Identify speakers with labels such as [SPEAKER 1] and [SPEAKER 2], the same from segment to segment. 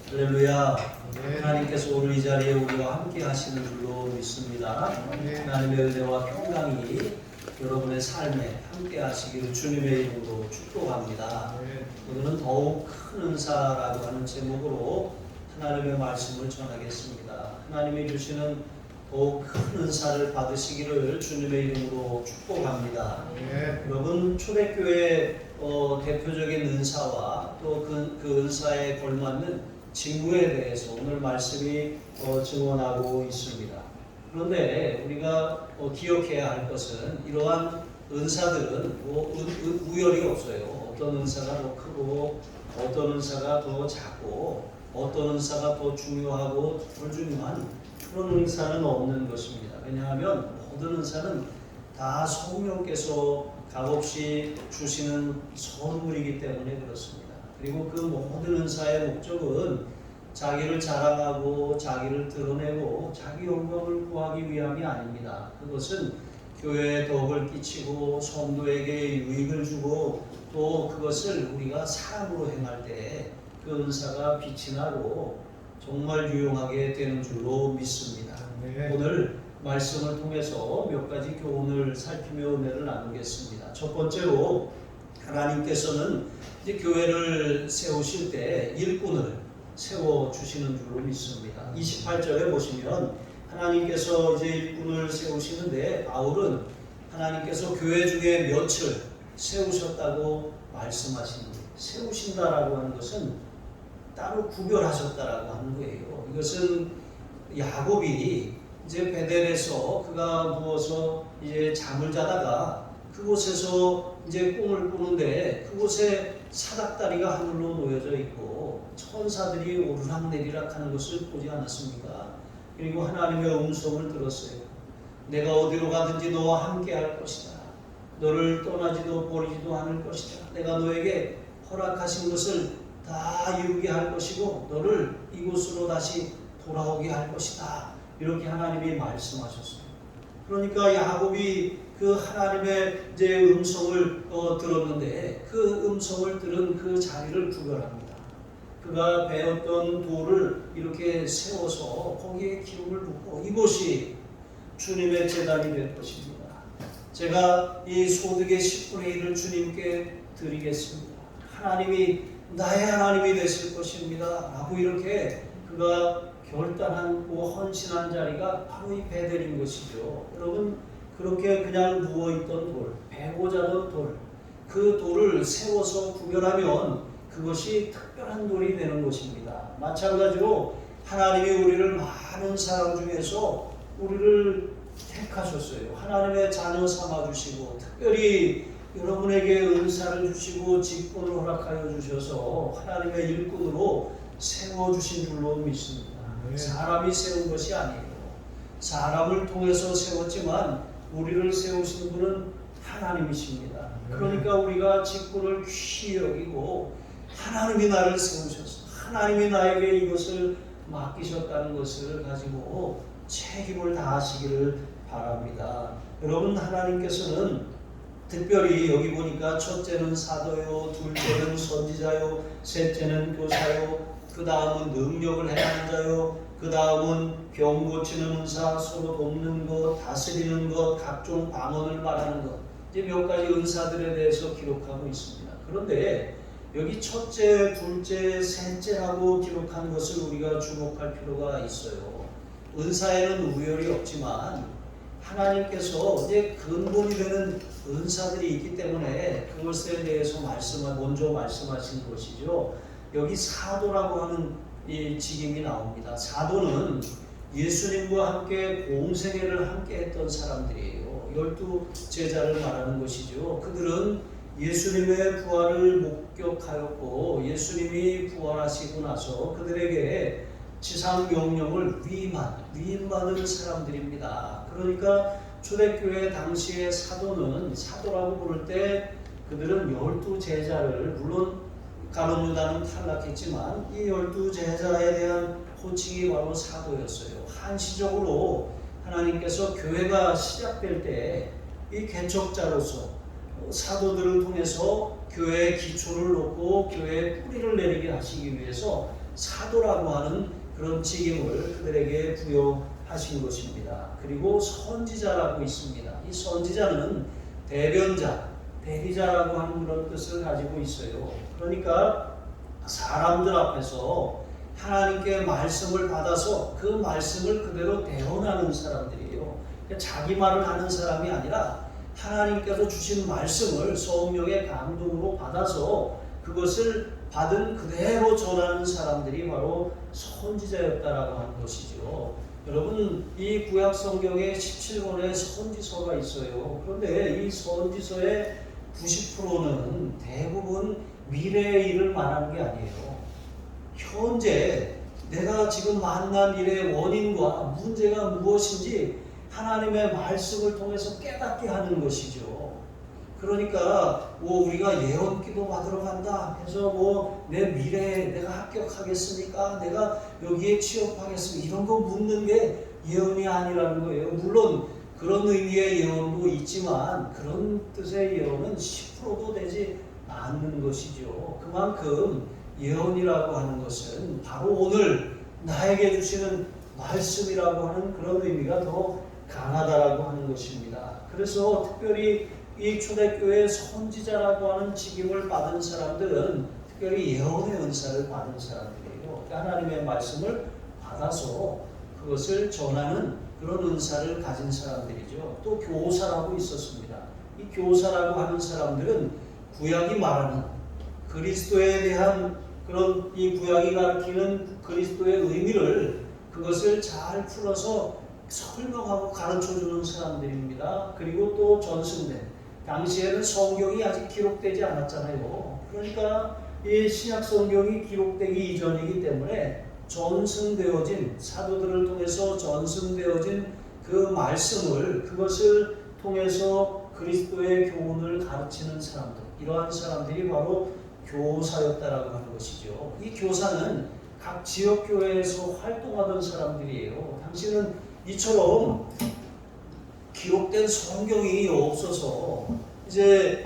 [SPEAKER 1] 할렐루야. 하나님께서 오늘 이 자리에 우리와 함께 하시는 줄로 믿습니다. 하나님의 은혜와 평강이 여러분의 삶에 함께 하시기를 주님의 이름으로 축복합니다. 오늘은 더욱 큰 은사라고 하는 제목으로 하나님의 말씀을 전하겠습니다. 하나님이 주시는 더욱 큰 은사를 받으시기를 주님의 이름으로 축복합니다. 여러분, 초대교회 대표적인 은사와 또 그 은사에 걸맞는 직무에 대해서 오늘 말씀이 증언하고 있습니다. 그런데 우리가 기억해야 할 것은 이러한 은사들은 우열이 없어요. 어떤 은사가 더 크고 어떤 은사가 더 작고 어떤 은사가 더 중요하고 덜 중요한 그런 은사는 없는 것입니다. 왜냐하면 모든 은사는 다 성령께서 값없이 주시는 선물이기 때문에 그렇습니다. 그리고 그 모든 은사의 목적은 자기를 자랑하고 자기를 드러내고 자기 영광을 구하기 위함이 아닙니다. 그것은 교회에 덕을 끼치고 성도에게 유익을 주고 또 그것을 우리가 사랑으로 행할 때 그 은사가 빛이 나고 정말 유용하게 되는 줄로 믿습니다. 오늘 말씀을 통해서 몇 가지 교훈을 살피며 은혜를 나누겠습니다. 첫 번째로 하나님께서는 이제 교회를 세우실 때 일꾼을 세워주시는 줄로 믿습니다. 28절에 보시면 하나님께서 이제 일꾼을 세우시는데 바울은 하나님께서 교회 중에 몇을 세우셨다고 말씀하십니다. 세우신다라고 하는 것은 따로 구별하셨다라고 하는 거예요. 이것은 야곱이 이제 베델에서 그가 누워서 이제 잠을 자다가 그곳에서 이제 꿈을 꾸는데 그곳에 사닥다리가 하늘로 놓여져 있고 천사들이 오르락내리락 하는 것을 보지 않았습니까? 그리고 하나님의 음성을 들었어요. 내가 어디로 가든지 너와 함께 할 것이다. 너를 떠나지도 버리지도 않을 것이다. 내가 너에게 허락하신 것을 다 이루게 할 것이고 너를 이곳으로 다시 돌아오게 할 것이다. 이렇게 하나님이 말씀하셨습니다. 그러니까 야곱이 그 하나님의 이제 음성을 들었는데 그 음성을 들은 그 자리를 구별합니다. 그가 배웠던 돌을 이렇게 세워서 거기에 기름을 붓고 이곳이 주님의 제단이 될 것입니다. 제가 이 소득의 10분의 1을 주님께 드리겠습니다. 하나님이 나의 하나님이 되실 것입니다. 라고 이렇게 그가 결단하고 헌신한 자리가 바로 이 베델인 것이죠. 여러분, 그렇게 그냥 누워있던 돌, 베고 자던 돌, 그 돌을 세워서 구별하면 그것이 특별한 돌이 되는 것입니다. 마찬가지로 하나님이 우리를 많은 사람 중에서 우리를 택하셨어요. 하나님의 자녀 삼아주시고 특별히 여러분에게 은사를 주시고 직분을 허락하여 주셔서 하나님의 일꾼으로 세워주신 줄로 믿습니다. 사람이 세운 것이 아니에요. 사람을 통해서 세웠지만 우리를 세우신 분은 하나님이십니다. 그러니까 우리가 직분을 귀히 여기고 하나님이 나를 세우셔서 하나님이 나에게 이것을 맡기셨다는 것을 가지고 책임을 다하시기를 바랍니다. 여러분, 하나님께서는 특별히 여기 보니까 첫째는 사도요, 둘째는 선지자요, 셋째는 교사요, 그 다음은 능력을 행하는 자요, 그 다음은 병 고치는 은사, 서로 돕는 것, 다스리는 것, 각종 방언을 말하는 것, 이제 몇 가지 은사들에 대해서 기록하고 있습니다. 그런데 여기 첫째, 둘째, 셋째라고 기록한 것을 우리가 주목할 필요가 있어요. 은사에는 우열이 없지만 하나님께서 이제 근본이 되는 은사들이 있기 때문에 그것에 대해서 먼저 말씀하신 것이죠. 여기 사도라고 하는 이 직임이 나옵니다. 사도는 예수님과 함께 공생애를 함께 했던 사람들이에요. 12 제자를 말하는 것이죠. 그들은 예수님의 부활을 목격하였고 예수님이 부활하시고 나서 그들에게 지상 명령을 위임받은 사람들입니다. 그러니까 초대교회 당시의 사도는 사도라고 부를 때 그들은 12 제자를 물론 가룟 유다는 탈락했지만 이 12 제자에 대한 호칭이 바로 사도였어요. 한시적으로 하나님께서 교회가 시작될 때 이 개척자로서 사도들을 통해서 교회의 기초를 놓고 교회의 뿌리를 내리게 하시기 위해서 사도라고 하는 그런 직임을 그들에게 부여하신 것입니다. 그리고 선지자라고 있습니다. 이 선지자는 대변자, 대리자라고 하는 그런 뜻을 가지고 있어요. 그러니까 사람들 앞에서 하나님께 말씀을 받아서 그 말씀을 그대로 대언하는 사람들이에요. 자기 말을 하는 사람이 아니라 하나님께서 주신 말씀을 성령의 감동으로 받아서 그것을 받은 그대로 전하는 사람들이 바로 선지자였다라고 하는 것이죠. 여러분, 이 구약 성경에 17권의 선지서가 있어요. 그런데 이 선지서의 90%는 대부분 미래의 일을 말하는 게 아니에요. 현재 내가 지금 만난 일의 원인과 문제가 무엇인지 하나님의 말씀을 통해서 깨닫게 하는 것이죠. 그러니까 우리가 예언기도 받으러 간다 해서 내 미래에 내가 합격하겠습니까? 내가 여기에 취업하겠습니까? 이런 거 묻는 게 예언이 아니라는 거예요. 물론 그런 의미의 예언도 있지만 그런 뜻의 예언은 10%도 되지 않는 것이죠. 그만큼 예언이라고 하는 것은 바로 오늘 나에게 주시는 말씀이라고 하는 그런 의미가 더 강하다라고 하는 것입니다. 그래서 특별히 이 초대교회 선지자라고 하는 직임을 받은 사람들은 특별히 예언의 은사를 받은 사람들이에요. 하나님의 말씀을 받아서 그것을 전하는 그런 은사를 가진 사람들이죠. 또 교사라고 있었습니다. 이 교사라고 하는 사람들은 구약이 말하는 그리스도에 대한 그런 이 구약이 가르치는 그리스도의 의미를 그것을 잘 풀어서 설명하고 가르쳐주는 사람들입니다. 그리고 또 전승된 당시에는 성경이 아직 기록되지 않았잖아요. 그러니까 이 신약 성경이 기록되기 이전이기 때문에 전승되어진 사도들을 통해서 전승되어진 그 말씀을 그것을 통해서 그리스도의 교훈을 가르치는 사람들, 이러한 사람들이 바로 교사였다라고 하는 것이죠. 이 교사는 각 지역 교회에서 활동하던 사람들이에요. 당시는 이처럼 기록된 성경이 없어서 이제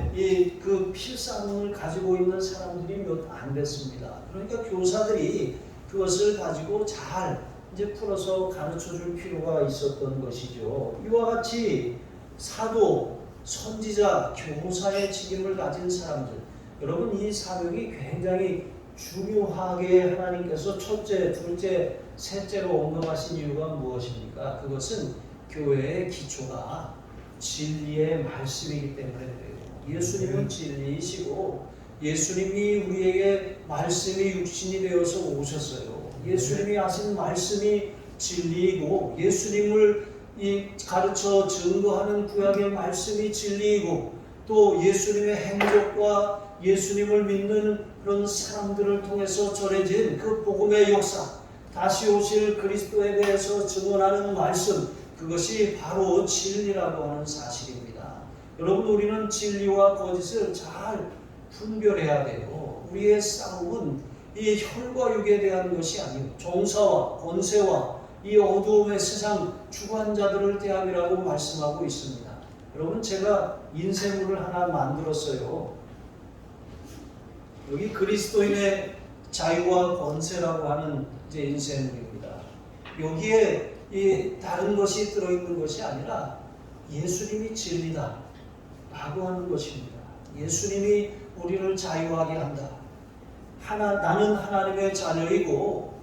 [SPEAKER 1] 그 필사문을 가지고 있는 사람들이 몇 안 됐습니다. 그러니까 교사들이 그것을 가지고 잘 이제 풀어서 가르쳐 줄 필요가 있었던 것이죠. 이와 같이 사도, 선지자, 교사의 직임을 가진 사람들, 여러분 이 사명이 굉장히 중요하게 하나님께서 첫째, 둘째, 셋째로 언급하신 이유가 무엇입니까? 그것은 교회의 기초가 진리의 말씀이기 때문에 그래요. 예수님은 진리이시고 예수님이 우리에게 말씀이 육신이 되어서 오셨어요. 예수님이 하신 말씀이 진리이고 예수님을 가르쳐 증거하는 구약의 말씀이 진리이고 또 예수님의 행적과 예수님을 믿는 그런 사람들을 통해서 전해진 그 복음의 역사, 다시 오실 그리스도에 대해서 증언하는 말씀, 그것이 바로 진리라고 하는 사실입니다. 여러분, 우리는 진리와 거짓을 잘 분별해야 돼요. 우리의 싸움은 이 혈과 육에 대한 것이 아니고 종사와 권세와 이 어두움의 세상 주관자들을 대함이라고 말씀하고 있습니다. 여러분, 제가 인쇄물을 하나 만들었어요. 여기 그리스도인의 자유와 권세라고 하는 이제 인쇄물입니다. 여기에 다른 것이 들어있는 것이 아니라 예수님이 진리다 라고 하는 것입니다. 예수님이 우리를 자유하게 한다. 나는 하나님의 자녀이고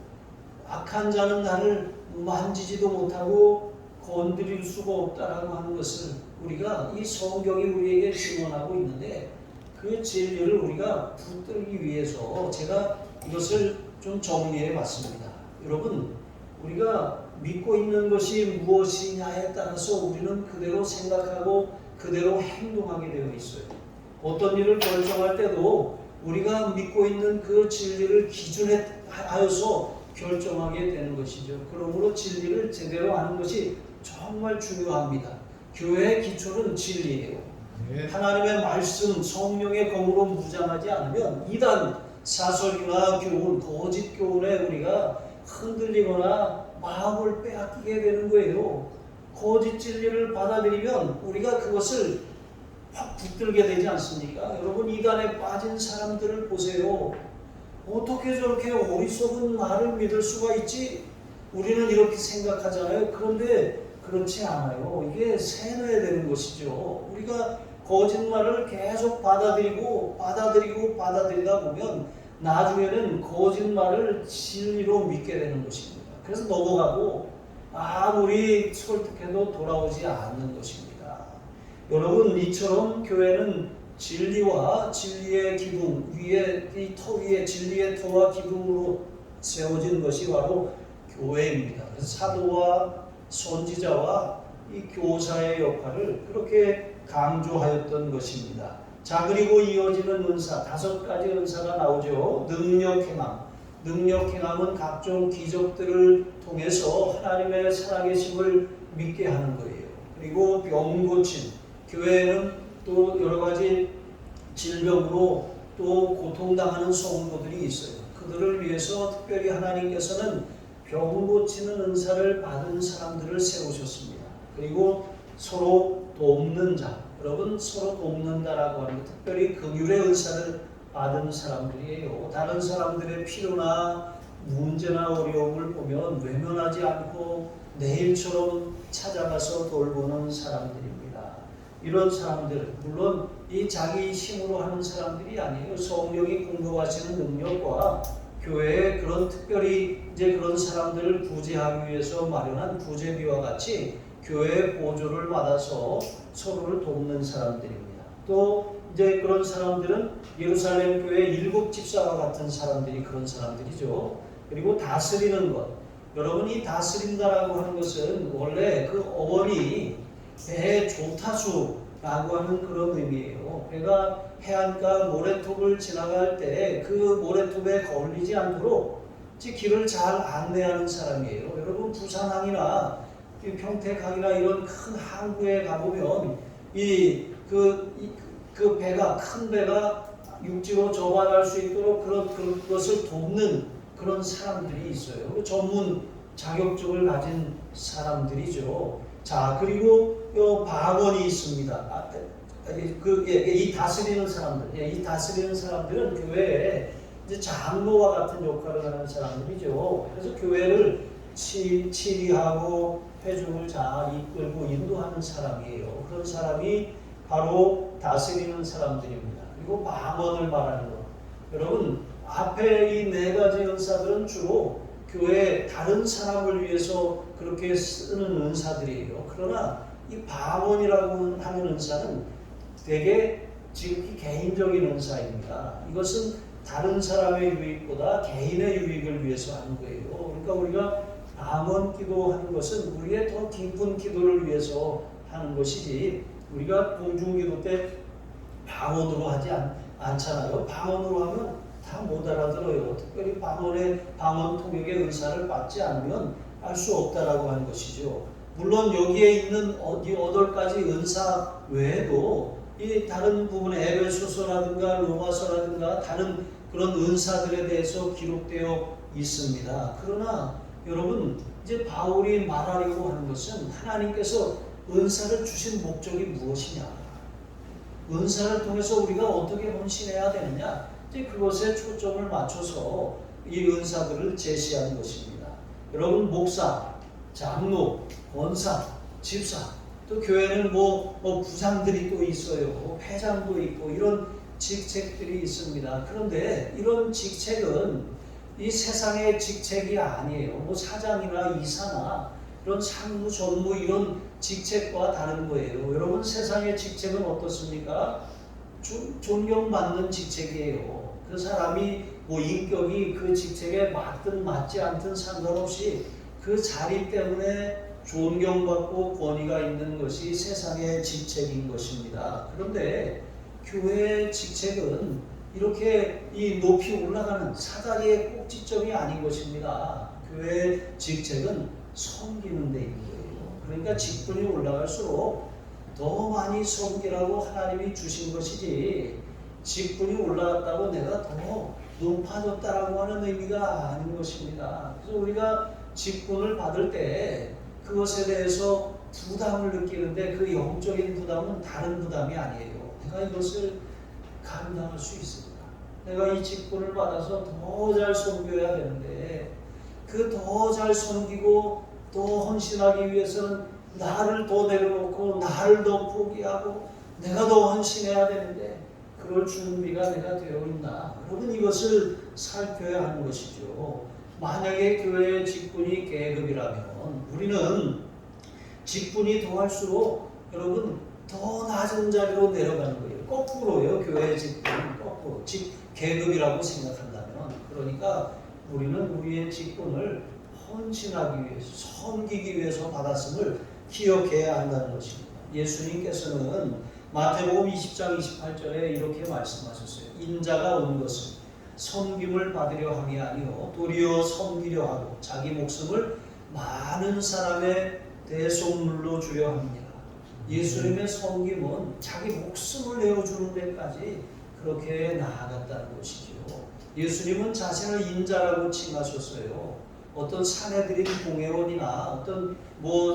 [SPEAKER 1] 악한 자는 나를 만지지도 못하고 건드릴 수가 없다라고 하는 것을 우리가 이 성경이 우리에게 증언하고 있는데 그 진리를 우리가 붙들기 위해서 제가 이것을 좀 정리해 봤습니다. 여러분, 우리가 믿고 있는 것이 무엇이냐에 따라서 우리는 그대로 생각하고 그대로 행동하게 되어 있어요. 어떤 일을 결정할 때도 우리가 믿고 있는 그 진리를 기준에 하여서 결정하게 되는 것이죠. 그러므로 진리를 제대로 아는 것이 정말 중요합니다. 교회의 기초는 진리예요. 하나님의 말씀, 성령의 검으로 무장하지 않으면 이단, 사설이나 교훈, 거짓 교훈에 우리가 흔들리거나 마음을 빼앗기게 되는 거예요. 거짓 진리를 받아들이면 우리가 그것을 확 붙들게 되지 않습니까? 여러분, 이단에 빠진 사람들을 보세요. 어떻게 저렇게 어리석은 말을 믿을 수가 있지? 우리는 이렇게 생각하잖아요. 그런데 그렇지 않아요. 이게 세뇌 되는 것이죠. 우리가 거짓말을 계속 받아들이다 보면 나중에는 거짓말을 진리로 믿게 되는 것입니다. 그래서 넘어가고 아무리 설득해도 돌아오지 않는 것입니다. 여러분, 이처럼 교회는 진리와 진리의 기둥 위에, 이 터 위에 진리의 터와 기둥으로 세워진 것이 바로 교회입니다. 그래서 사도와 선지자와 이 교사의 역할을 그렇게 강조하였던 것입니다. 자, 그리고 이어지는 은사, 5가지 은사가 나오죠. 능력행함은 각종 기적들을 통해서 하나님의 살아계심을 믿게 하는 거예요. 그리고 병 고침, 교회에는 또 여러 가지 질병으로 또 고통당하는 성도들이 있어요. 그들을 위해서 특별히 하나님께서는 병 고치는 은사를 받은 사람들을 세우셨습니다. 그리고 서로 돕는 자, 여러분 서로 돕는다라고 하는 것, 특별히 긍휼의 은사를 받은 사람들이에요. 다른 사람들의 필요나 문제나 어려움을 보면 외면하지 않고 내일처럼 찾아가서 돌보는 사람들입니다. 이런 사람들, 물론 이 자기 힘으로 하는 사람들이 아니에요. 성령이 공급하시는 능력과 교회에 그런 특별히 이제 그런 사람들을 구제하기 위해서 마련한 구제비와 같이 교회의 보조를 받아서 서로를 돕는 사람들입니다. 또 이제 그런 사람들은 예루살렘 교회 7 집사와 같은 사람들이 그런 사람들이죠. 그리고 다스리는 것. 여러분, 이 다스린다라고 하는 것은 원래 그 어원이 배의 조타수라고 하는 그런 의미예요. 배가 해안가 모래톱을 지나갈 때 그 모래톱에 걸리지 않도록 길을 잘 안내하는 사람이에요. 여러분, 부산항이나 평택항이나 이런 큰 항구에 가보면 그 배가, 큰 배가 육지로 접어갈 수 있도록 그것을 돕는 그런 사람들이 있어요. 그 전문 자격증을 가진 사람들이죠. 자, 그리고 방언이 있습니다. 이 다스리는 사람들, 이 다스리는 사람들은 교회에 이제 장로와 같은 역할을 하는 사람들이죠. 그래서 교회를 치리하고 회중을 잘 이끌고 인도하는 사람이에요. 그런 사람이 바로 다스리는 사람들입니다. 그리고 방언을 말하는 것. 여러분, 앞에 이 4가지 은사들은 주로 교회 다른 사람을 위해서 그렇게 쓰는 은사들이에요. 그러나 이 방언이라고 하는 은사는 되게 지극히 개인적인 은사입니다. 이것은 다른 사람의 유익보다 개인의 유익을 위해서 하는 거예요. 그러니까 우리가 방언 기도하는 것은 우리의 더 깊은 기도를 위해서 하는 것이지, 우리가 공중기도 때 방언으로 하지 않잖아요. 방언으로 하면 다 못 알아들어요. 특별히 방언 통역의 은사를 받지 않으면 알 수 없다라고 하는 것이죠. 물론 여기에 있는 이 8가지 은사 외에도 이 다른 부분에 에베소서라든가 로마서라든가 다른 그런 은사들에 대해서 기록되어 있습니다. 그러나 여러분, 이제 바울이 말하려고 하는 것은 하나님께서 은사를 주신 목적이 무엇이냐, 은사를 통해서 우리가 어떻게 헌신해야 되느냐, 이제 그것에 초점을 맞춰서 이 은사들을 제시하는 것입니다. 여러분, 목사, 장로, 권사, 집사, 또 교회는 부장들이 또 있어요. 회장도 있고 이런 직책들이 있습니다. 그런데 이런 직책은 이 세상의 직책이 아니에요. 사장이나 이사나 이런 상무, 전무 이런 직책과 다른 거예요. 여러분, 세상의 직책은 어떻습니까? 존경받는 직책이에요. 그 사람이 인격이 그 직책에 맞든 맞지 않든 상관없이 그 자리 때문에 존경받고 권위가 있는 것이 세상의 직책인 것입니다. 그런데 교회의 직책은 이렇게 이 높이 올라가는 사다리의 꼭지점이 아닌 것입니다. 교회의 직책은 섬기는 데인 거예요. 그러니까 직분이 올라갈수록 더 많이 섬기라고 하나님이 주신 것이지, 직분이 올라갔다고 내가 더 높아졌다라고 하는 의미가 아닌 것입니다. 그래서 우리가 직분을 받을 때 그것에 대해서 부담을 느끼는데 그 영적인 부담은 다른 부담이 아니에요. 내가 이것을 감당할 수 있을까? 내가 이 직분을 받아서 더 잘 섬겨야 되는데 그 더 잘 섬기고 더 헌신하기 위해서는 나를 더 내려놓고 나를 더 포기하고 내가 더 헌신해야 되는데 그럴 준비가 내가 되어 있나? 여러분 이것을 살펴야 하는 것이죠. 만약에 교회의 직분이 계급이라면 우리는 직분이 더할수록 여러분 더 낮은 자리로 내려가는 거예요. 거꾸로요. 교회의 직분은 거꾸로 계급이라고 생각한다면 그러니까 우리는 우리의 직분을 헌신하기 위해서 섬기기 위해서 받았음을 기억해야 한다는 것입니다. 예수님께서는 마태복음 20장 28절에 이렇게 말씀하셨어요. 인자가 온 것은 섬김을 받으려 함이 아니요 도리어 섬기려 하고 자기 목숨을 많은 사람의 대속물로 주려 합니다. 예수님의 섬김은 자기 목숨을 내어주는 데까지 그렇게 나아갔다는 것이죠. 예수님은 자신을 인자라고 칭하셨어요. 어떤 사내들인 공회원이나 어떤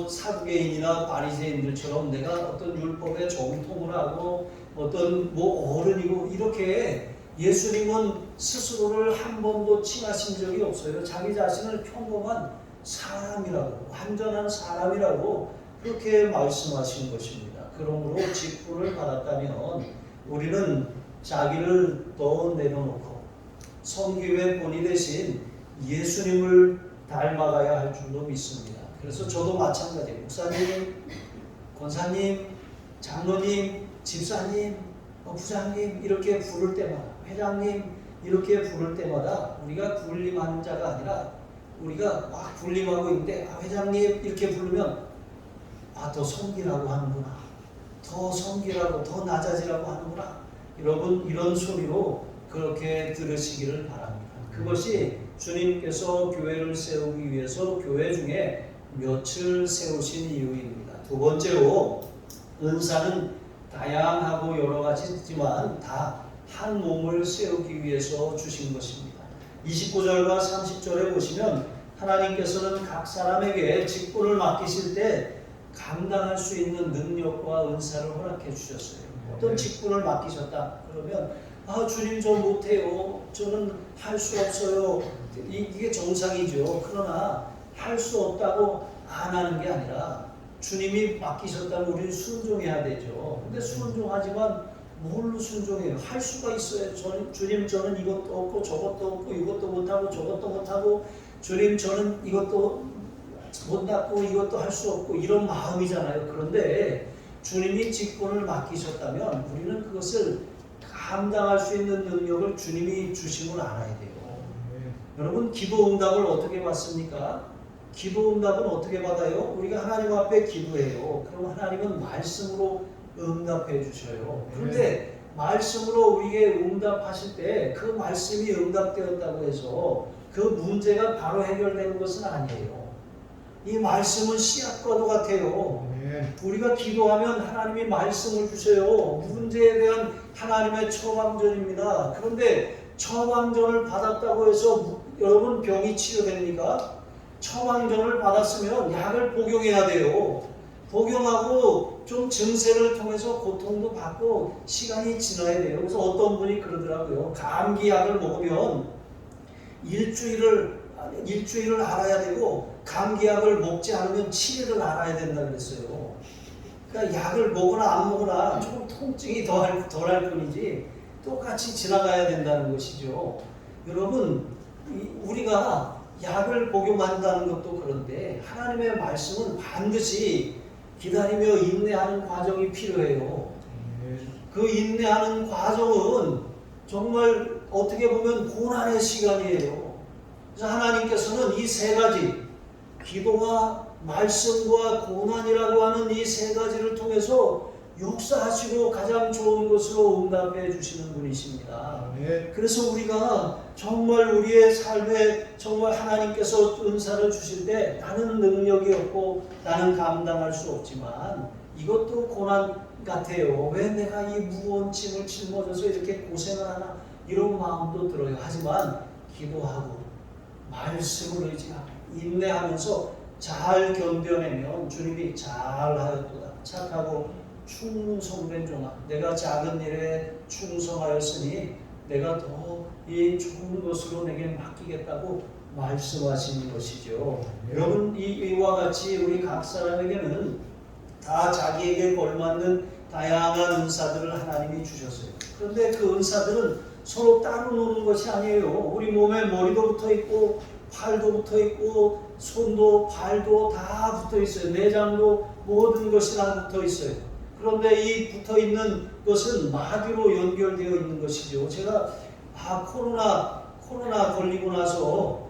[SPEAKER 1] 사두개인이나 바리새인들처럼 내가 어떤 율법에 정통을 하고 어떤 어른이고 이렇게 예수님은 스스로를 한 번도 칭하신 적이 없어요. 자기 자신을 평범한 사람이라고 완전한 사람이라고 그렇게 말씀하신 것입니다. 그러므로 직분을 받았다면 우리는 자기를 더 내려놓고 섬김의 본이 되신 예수님을 닮아가야 할 줄로 믿습니다. 그래서 저도 마찬가지예요. 목사님, 권사님, 장로님, 집사님, 부장님 이렇게 부를 때마다 회장님 이렇게 부를 때마다 우리가 군림하는 자가 아니라 우리가 막 군림하고 있는데 회장님 이렇게 부르면 더 섬기라고 하는구나. 더 섬기라고 더 낮아지라고 하는구나. 여러분 이런 소리로 그렇게 들으시기를 바랍니다. 그것이 주님께서 교회를 세우기 위해서 교회 중에 몇을 세우신 이유입니다. 두 번째로 은사는 다양하고 여러 가지지만 다 한 몸을 세우기 위해서 주신 것입니다. 29절과 30절에 보시면 하나님께서는 각 사람에게 직분을 맡기실 때 감당할 수 있는 능력과 은사를 허락해 주셨어요. 어떤 직분을 맡기셨다 그러면 주님 저 못해요. 저는 할 수 없어요. 이게 정상이죠. 그러나 할 수 없다고 안 하는 게 아니라 주님이 맡기셨다면 우리는 순종해야 되죠. 근데 순종하지만 뭘로 순종해요? 할 수가 있어요. 주님 저는 이것도 없고 저것도 없고 이것도 못하고 저것도 못하고 주님 저는 이것도 못났고 이것도 할 수 없고 이런 마음이잖아요. 그런데 주님이 직분을 맡기셨다면 우리는 그것을 감당할 수 있는 능력을 주님이 주심을 알아야 돼요. 여러분 기도응답을 어떻게 받습니까? 기도응답은 어떻게 받아요? 우리가 하나님 앞에 기도해요. 그럼 하나님은 말씀으로 응답해 주셔요. 그런데 말씀으로 우리에게 응답하실 때 그 말씀이 응답되었다고 해서 그 문제가 바로 해결되는 것은 아니에요. 이 말씀은 씨앗과도 같아요. 우리가 기도하면 하나님이 말씀을 주셔요. 문제에 대한 하나님의 처방전입니다. 그런데 처방전을 받았다고 해서 여러분 병이 치료됩니까? 처방전을 받았으면 약을 복용해야 돼요. 복용하고 좀 증세를 통해서 고통도 받고 시간이 지나야 돼요. 그래서 어떤 분이 그러더라고요. 감기약을 먹으면 일주일을 알아야 되고 감기약을 먹지 않으면 7일을 알아야 된다 그랬어요. 그러니까 약을 먹거나 안 먹거나 조금 통증이 덜할 뿐이지 똑같이 지나가야 된다는 것이죠. 여러분 우리가 약을 복용한다는 것도 그런데 하나님의 말씀은 반드시 기다리며 인내하는 과정이 필요해요. 그 인내하는 과정은 정말 어떻게 보면 고난의 시간이에요. 그래서 하나님께서는 이 세 가지 기도와 말씀과 고난이라고 하는 이 세 가지를 통해서 역사하시고 가장 좋은 것으로 응답해 주시는 분이십니다. 그래서 우리가 정말 우리의 삶에 정말 하나님께서 은사를 주실 때 나는 능력이 없고 나는 감당할 수 없지만 이것도 고난 같아요. 왜 내가 이 무거운 짐을 짊어져서 이렇게 고생을 하나 이런 마음도 들어요. 하지만 기도하고 말씀을 의지하고 인내하면서 잘 견뎌내면 주님이 잘하였도다. 착하고 충성된 종아, 내가 작은 일에 충성하였으니 내가 더 이 좋은 것으로 내게 맡기겠다고 말씀하시는 것이죠. 여러분 이와 같이 우리 각 사람에게는 다 자기에게 걸맞는 다양한 은사들을 하나님이 주셨어요. 그런데 그 은사들은 서로 따로 노는 것이 아니에요. 우리 몸에 머리도 붙어 있고 팔도 붙어 있고 손도 발도 다 붙어 있어요. 내장도 모든 것이 다 붙어 있어요. 그런데 이 붙어 있는 것은 마디로 연결되어 있는 것이죠. 제가 코로나 걸리고 나서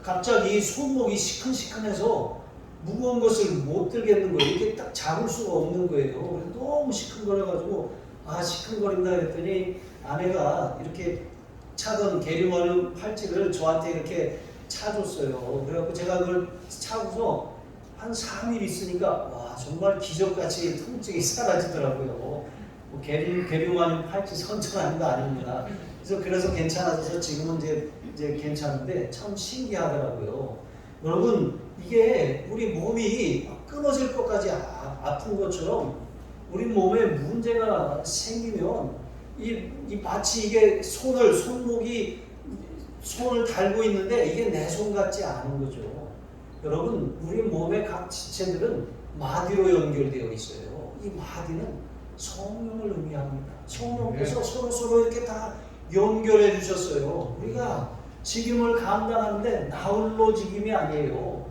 [SPEAKER 1] 갑자기 손목이 시큰시큰해서 무거운 것을 못 들겠는 거예요. 이게 딱 잡을 수가 없는 거예요. 그래서 너무 시큰거려가지고 시큰거린다 했더니 아내가 이렇게 차던 게르마늄 팔찌를 저한테 이렇게 차줬어요. 그래갖고 제가 그걸 차고서 한 3일 있으니까 정말 기적같이 통증이 사라지더라고요. 게르마늄 팔찌 선전하는 거 아닙니다. 그래서 괜찮아져서 지금은 이제 괜찮은데 참 신기하더라고요. 여러분 이게 우리 몸이 끊어질 것까지 아픈 것처럼 우리 몸에 문제가 생기면 마치 이게 손목이 손을 달고 있는데 이게 내 손 같지 않은 거죠. 여러분 우리 몸의 각 지체들은 마디로 연결되어 있어요. 이 마디는 성령을 의미합니다. 성령께서 서로 이렇게 다 연결해 주셨어요. 우리가 직임을 감당하는데 나 홀로 직임이 아니에요.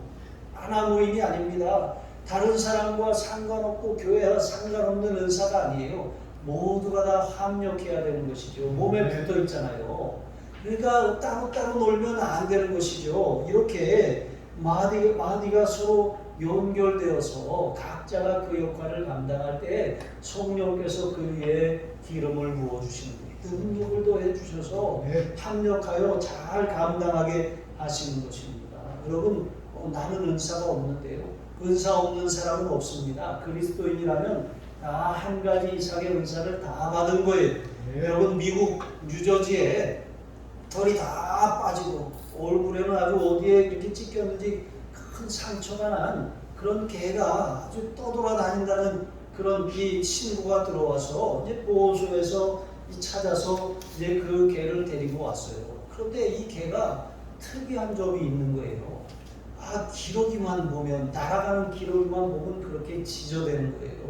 [SPEAKER 1] 하나무인이 아닙니다. 다른 사람과 상관없고 교회와 상관없는 은사가 아니에요. 모두가 다 합력해야 되는 것이죠. 몸에 붙어 있잖아요. 그러니까 따로따로 놀면 안 되는 것이죠. 이렇게 마디가 서로 연결되어서 각자가 그 역할을 감당할 때 성령께서 그 위에 기름을 부어주시는 거예요. 능력을 더해 주셔서 합력하여 잘 감당하게 하시는 것입니다. 여러분 나는 은사가 없는데요. 은사 없는 사람은 없습니다. 그리스도인이라면 다 한 가지 이상의 은사를 다 받은 거예요. 여러분 미국 뉴저지에 털이 다 빠지고 얼굴에는 아주 어디에 이렇게 찢겼는지 큰 상처가 난 그런 개가 아주 떠돌아다닌다는 그런 이 신고가 들어와서 이제 보호소에서 찾아서 이제 그 개를 데리고 왔어요. 그런데 이 개가 특이한 점이 있는 거예요. 기러기만 보면 날아가는 기러기만 보면 그렇게 지저대는 거예요.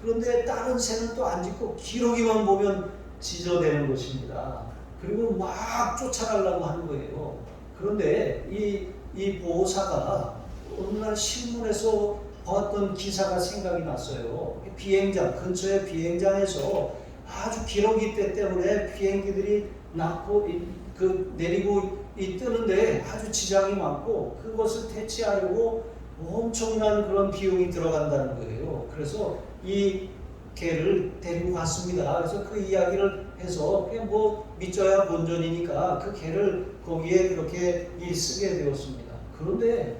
[SPEAKER 1] 그런데 다른 새는 또 안 짖고 기러기만 보면 지저대는 것입니다. 그리고 막 쫓아가려고 하는 거예요. 그런데 이 보호사가 어느 날 신문에서 봤던 기사가 생각이 났어요. 비행장 근처의 비행장에서 아주 기러기 때 때문에 비행기들이 내리고 뜨는데 아주 지장이 많고 그것을 퇴치하려고 엄청난 그런 비용이 들어간다는 거예요. 그래서 이 개를 데리고 갔습니다. 그래서 그 이야기를 해서 그냥 믿져야 본전이니까 그 개를 거기에 그렇게 쓰게 되었습니다. 그런데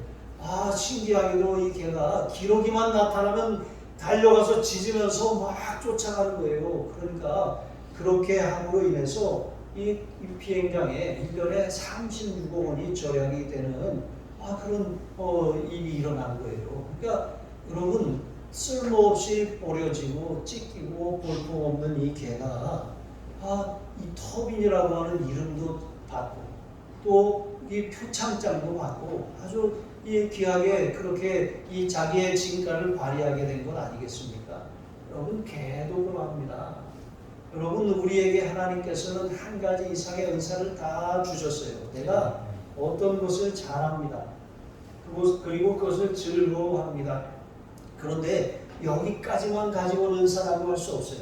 [SPEAKER 1] 신기하게도 이 개가 기러기만 나타나면 달려가서 짖으면서 막 쫓아가는 거예요. 그러니까 그렇게 함으로 인해서 이 비행장에 1년에 36억 원이 절약이 되는 그런 일이 일어난 거예요. 그러니까 여러분 쓸모없이 버려지고 찢기고 볼품없는 이 개가 이 터빈이라고 하는 이름도 받고 또 이 표창장도 받고 아주 이 귀하게 그렇게 이 자기의 진가를 발휘하게 된 것 아니겠습니까? 여러분 개도 그러합니다. 여러분 우리에게 하나님께서는 한 가지 이상의 은사를 다 주셨어요. 내가 어떤 것을 잘합니다. 그리고 그것을 즐거워합니다. 그런데 여기까지만 가지고는 은사라고 할 수 없어요.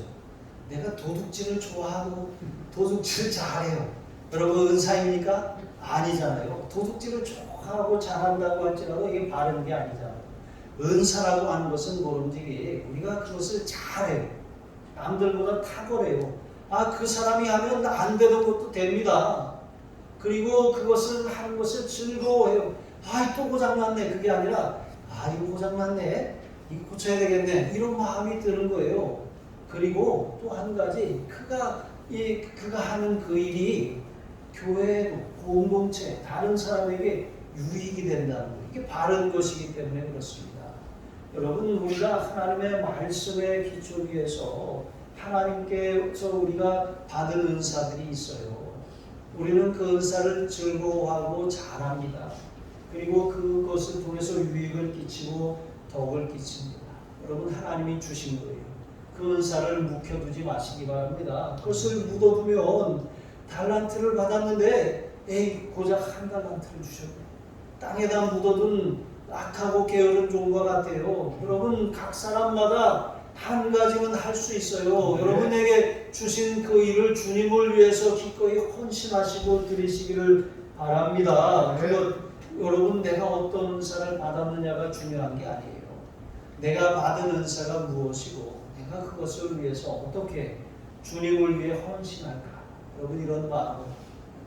[SPEAKER 1] 내가 도둑질을 좋아하고 도둑질을 잘해요. 여러분 은사입니까? 아니잖아요. 도둑질을 좋아하고 잘한다고 할지라도 이게 바른 게 아니잖아요. 은사라고 하는 것은 뭐든지 우리가 그것을 잘해요. 남들보다 탁월해요. 그 사람이 하면 안 되는 것도 됩니다. 그리고 그것을 하는 것을 즐거워해요. 또 고장났네. 그게 아니라 이거 고장났네. 이거 고쳐야 되겠네. 이런 마음이 드는 거예요. 그리고 또 한 가지 그가 하는 그 일이 교회에도 공동체 다른 사람에게 유익이 된다는 거예요. 이게 바른 것이기 때문에 그렇습니다. 여러분 우리가 하나님의 말씀에 기초 위에서 하나님께서 우리가 받은 은사들이 있어요. 우리는 그 은사를 즐거워하고 잘합니다. 그리고 그것을 통해서 유익을 끼치고 덕을 끼칩니다. 여러분, 하나님이 주신 거예요. 그 은사를 묵혀두지 마시기 바랍니다. 그것을 묻어두면 달란트를 받았는데 고작 한 달란트를 주셨네요. 땅에다 묻어둔 악하고 게으른 종과 같아요. 여러분, 각 사람마다 한 가지는 할 수 있어요. 여러분에게 주신 그 일을 주님을 위해서 기꺼이 헌신하시고 드리시기를 바랍니다. 여러분, 내가 어떤 은사를 받았느냐가 중요한 게 아니에요. 내가 받은 은사가 무엇이고 내가 그것을 위해서 어떻게 주님을 위해 헌신할까. 여러분, 이런 마음으로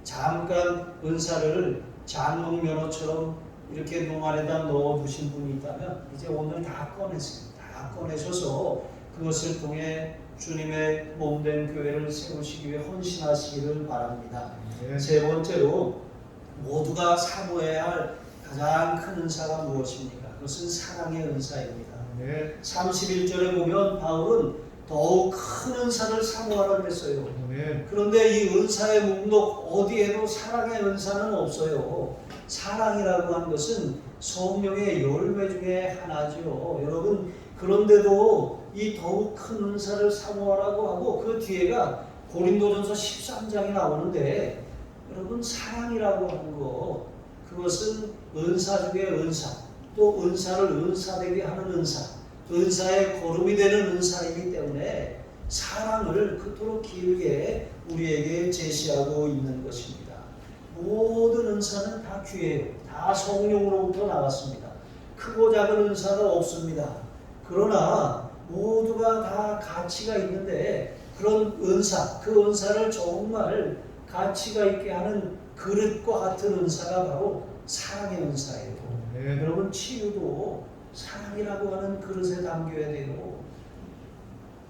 [SPEAKER 1] 잠깐 은사를 장롱면허처럼 이렇게 농안에다 넣어두신 분이 있다면 이제 오늘 다 꺼내세요. 다 꺼내셔서 그것을 통해 주님의 몸된 교회를 세우시기 위해 헌신하시기를 바랍니다. 세 번째로 모두가 사모해야 할 가장 큰 은사가 무엇입니까? 그것은 사랑의 은사입니다. 31절에 보면 바울은 더욱 큰 은사를 사모하라고 했어요. 그런데 이 은사의 목록 어디에도 사랑의 은사는 없어요. 사랑이라고 하는 것은 성령의 열매 중에 하나죠. 여러분, 그런데도 이 더욱 큰 은사를 사모하라고 하고 그 뒤에가 고린도전서 13장이 나오는데 여러분, 사랑이라고 하는 것, 그것은 은사 중에 은사, 또 은사를 은사되게 하는 은사, 은사의 거름이 되는 은사이기 때문에 사랑을 그토록 길게 우리에게 제시하고 있는 것입니다. 모든 은사는 다 귀해요. 다 성령으로부터 나왔습니다. 크고 작은 은사가 없습니다. 그러나 모두가 다 가치가 있는데 그런 은사, 그 은사를 정말 가치가 있게 하는 그릇과 같은 은사가 바로 사랑의 은사예요. 여러분, 치유도 사랑이라고 하는 그릇에 담겨야 돼요.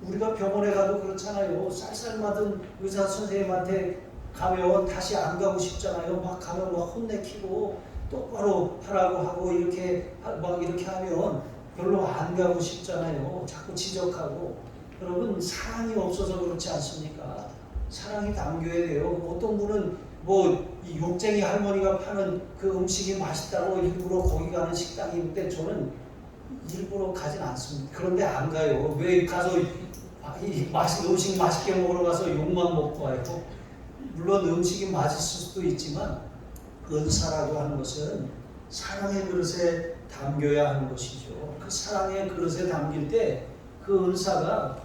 [SPEAKER 1] 우리가 병원에 가도 그렇잖아요. 쌀쌀 맞은 의사 선생님한테 가면 다시 안 가고 싶잖아요. 막 가면 막 혼내키고 똑바로 하라고 하고 이렇게 하면 별로 안 가고 싶잖아요. 자꾸 지적하고. 여러분, 사랑이 없어서 그렇지 않습니까? 사랑이 담겨야 돼요. 어떤 분은 이 욕쟁이 할머니가 파는 그 음식이 맛있다고 일부러 거기 가는 식당이 있는데 저는 일부러 가진 않습니다. 그런데 안 가요. 왜 가서 음식 맛있게 먹으러 가서 욕만 먹고 와요. 물론 음식이 맛있을 수도 있지만 은사라고 하는 것은 사랑의 그릇에 담겨야 하는 것이죠. 그 사랑의 그릇에 담길 때 그 은사가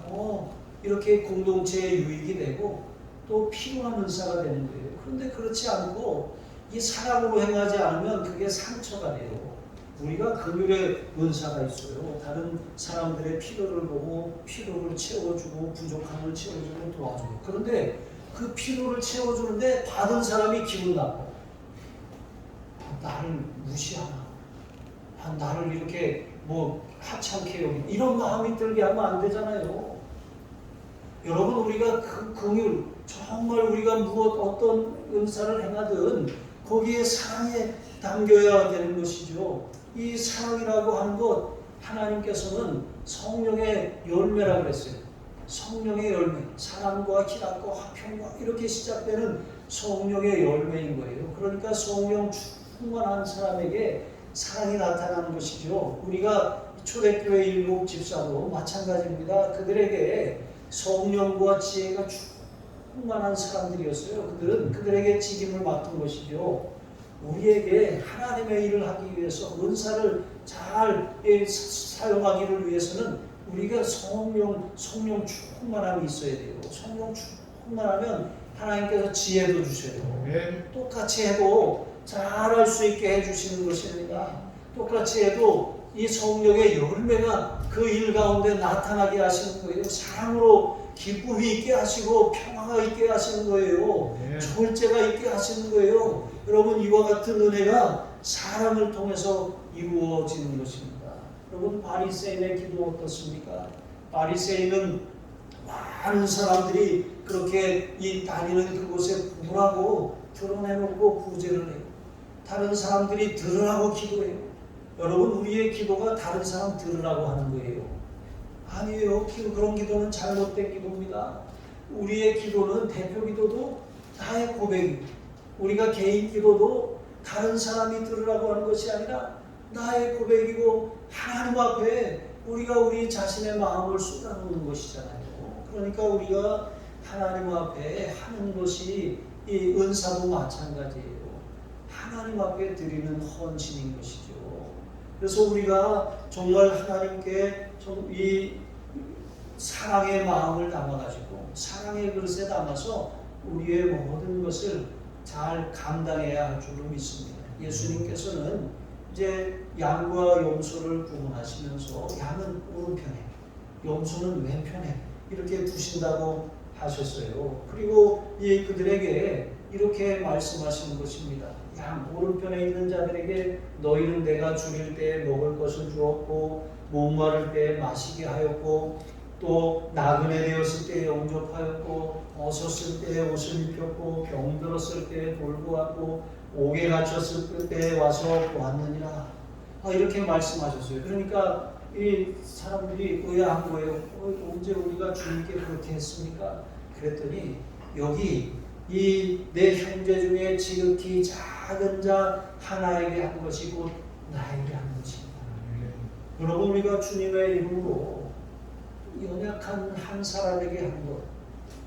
[SPEAKER 1] 이렇게 공동체에 유익이 되고 또 필요한 은사가 되는 거예요. 그런데 그렇지 않고 이 사랑으로 행하지 않으면 그게 상처가 돼요. 우리가 긍휼의 은사가 있어요. 다른 사람들의 필요를 보고 필요를 채워주고 부족함을 채워주고 도와줘요. 그런데 그 필요를 채워주는데 받은 사람이 기분 나빠. 나를 무시하나? 나를 이렇게 하찮게 여기 이런 마음이 들게 하면 안 되잖아요. 여러분, 우리가 그 긍휼, 정말 우리가 어떤 은사를 행하든 거기에 사랑에 담겨야 되는 것이죠. 이 사랑이라고 하는 것, 하나님께서는 성령의 열매라고 그랬어요. 성령의 열매, 사랑과 희락과 화평과 이렇게 시작되는 성령의 열매인 거예요. 그러니까 성령 충만한 사람에게 사랑이 나타나는 것이죠. 우리가 초대교회 일곱 집사도 마찬가지입니다. 그들에게 성령과 지혜가 충만한 사람들이었어요. 그들에게 직임을 맡은 것이죠. 우리에게 하나님의 일을 하기 위해서 은사를 잘 사용하기를 위해서는 우리가 성령 충만함이 있어야 돼요. 성령 충만하면 하나님께서 지혜도 주셔요. 똑같이 해도 잘할 수 있게 해주시는 것입니다. 똑같이 해도 이 성령의 열매가 그 일 가운데 나타나게 하시는 거예요. 사랑으로 기쁨이 있게 하시고 평화가 있게 하시는 거예요. 절제가 있게 하시는 거예요. 여러분, 이와 같은 은혜가 사랑을 통해서 이루어지는 것입니다. 여러분, 바리새인의 기도 어떻습니까? 바리새인은 많은 사람들이 그렇게 다니는 그곳에 구라고 드러내놓고 구제를 해요. 다른 사람들이 들으라고 기도해요. 여러분, 우리의 기도가 다른 사람 들으라고 하는 거예요. 아니에요. 그런 기도는 잘못된 기도입니다. 우리의 기도는 대표 기도도 나의 고백이고 우리가 개인 기도도 다른 사람이 들으라고 하는 것이 아니라 나의 고백이고 하나님 앞에 우리가 우리 자신의 마음을 쏟아놓는 것이잖아요. 그러니까 우리가 하나님 앞에 하는 것이 이 은사도 마찬가지예요. 하나님 앞에 드리는 헌신인 것이죠. 그래서 우리가 정말 하나님께 이 사랑의 마음을 담아가지고 사랑의 그릇에 담아서 우리의 모든 것을 잘 감당해야 할 줄로 믿습니다. 예수님께서는 이제 양과 염소를 구분하시면서 양은 오른편에 염소는 왼편에 이렇게 두신다고 하셨어요. 그리고 그들에게 이렇게 말씀하시는 것입니다. 양 오른편에 있는 자들에게 너희는 내가 죽일 때 먹을 것을 주었고 목마를 때 마시게 하였고 또 나그네 되었을 때 영접하였고 벗었을 때 옷을 입혔고 병들었을 때 돌고 왔고 옥에 갇혔을 때 와서 보았느니라. 이렇게 말씀하셨어요. 그러니까 이 사람들이 의아한 거예요. 언제 우리가 주님께 그렇게 했습니까? 그랬더니 여기 이 내 형제 중에 지극히 작은 자 하나에게 한 것이 곧 나에게 한 것입니다. 여러분 우리가 주님의 이름으로 연약한 한 사람에게 한 것.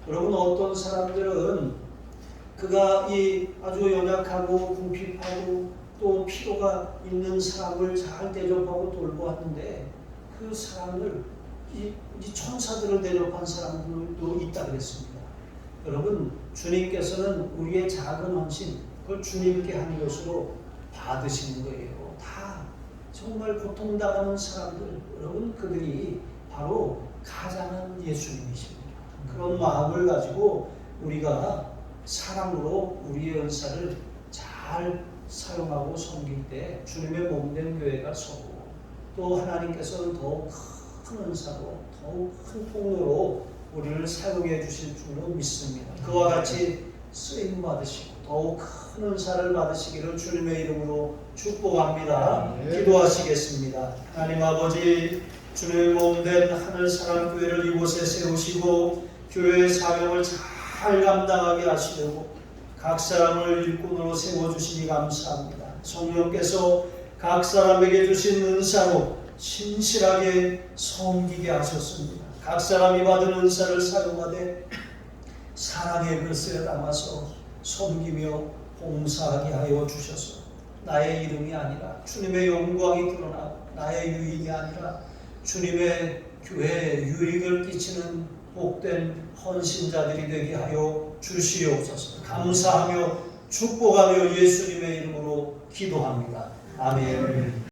[SPEAKER 1] 여러분 어떤 사람들은 그가 이 아주 연약하고 궁핍하고 또 필요가 있는 사람을 잘 대접하고 돌보 왔는데 그 사람을 이 천사들을 대접한 사람들도 있다 그랬습니다. 여러분 주님께서는 우리의 작은 헌신 그걸 주님께 한 것으로 받으시는 거예요. 다 정말 고통당하는 사람들 여러분 그들이 바로 가장한 예수님이십니다. 그런 마음을 가지고 우리가 사랑으로 우리의 은사를 잘 사용하고 섬길 때 주님의 몸된 교회가 서고 또 하나님께서는 더욱 큰 은사로 더욱 큰 통로로 우리를 사용해 주실 줄로 믿습니다. 그와 같이 쓰임 받으시고 더욱 큰 은사를 받으시기를 주님의 이름으로 축복합니다. 기도하시겠습니다. 하나님 아버지 주님의 몸된 하늘사랑교회를 이곳에 세우시고 교회의 사명을 잘 감당하게 하시려고 각 사람을 일꾼으로 세워주시니 감사합니다. 성령께서 각 사람에게 주신 은사로 신실하게 섬기게 하셨습니다. 각 사람이 받은 은사를 사용하되 사랑의 그릇에 담아서 섬기며 봉사하게 하여 주셔서 나의 이름이 아니라 주님의 영광이 드러나고 나의 유익이 아니라 주님의 교회에 유익을 끼치는 복된 헌신자들이 되게 하여 주시옵소서. 감사하며 축복하며 예수님의 이름으로 기도합니다. 아멘.